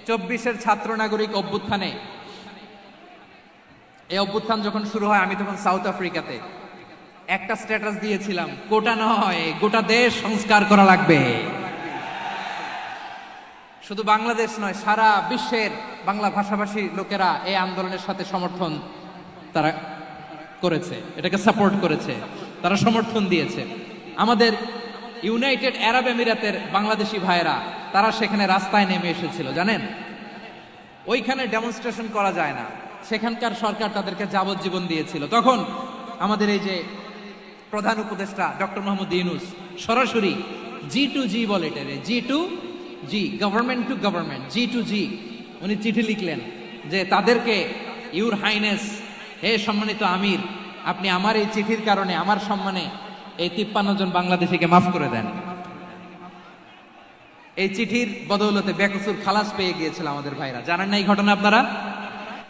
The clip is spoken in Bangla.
24-এর ছাত্র নাগরিক অভ্যুত্থানে, এই অভ্যুত্থান যখন শুরু হয় আমি তখন সাউথ আফ্রিকাতে একটা স্ট্যাটাস দিয়েছিলাম, গোটা নয় গোটা দেশ সংস্কার করা লাগবে। শুধু বাংলাদেশ নয়, সারা বিশ্বের বাংলা ভাষাভাষী লোকেরা এই আন্দোলনের সাথে সমর্থন তারা করেছে, এটাকে সাপোর্ট করেছে, তারা সমর্থন দিয়েছে। আমাদের ইউনাইটেড আরব আমিরাতের বাংলাদেশি ভাইয়েরা তারা সেখানে রাস্তায় নেমে এসেছিল, জানেন? ওইখানে ডেমনস্ট্রেশন করা যায় না, সেখানকার সরকার তাদেরকে যাবজ্জীবন দিয়েছিল। তখন আমাদের এই যে প্রধান উপদেষ্টা ডক্টর মোহাম্মদ ইউনূস সরাসরি G2G বলে, এটারে G2G, government to government, G2G, উনি চিঠি লিখলেন যে তাদেরকে, ইউর হাইনেস, হে সম্মানিত আমির, আপনি আমার এই চিঠির কারণে আমার সম্মানে এই 53 জন বাংলাদেশিকে মাফ করে দেন। এই চিঠির বদৌলতে বেকসুর খালাস পেয়ে গিয়েছিল আমাদের ভাইরা, জানেন না এই ঘটনা আপনারা?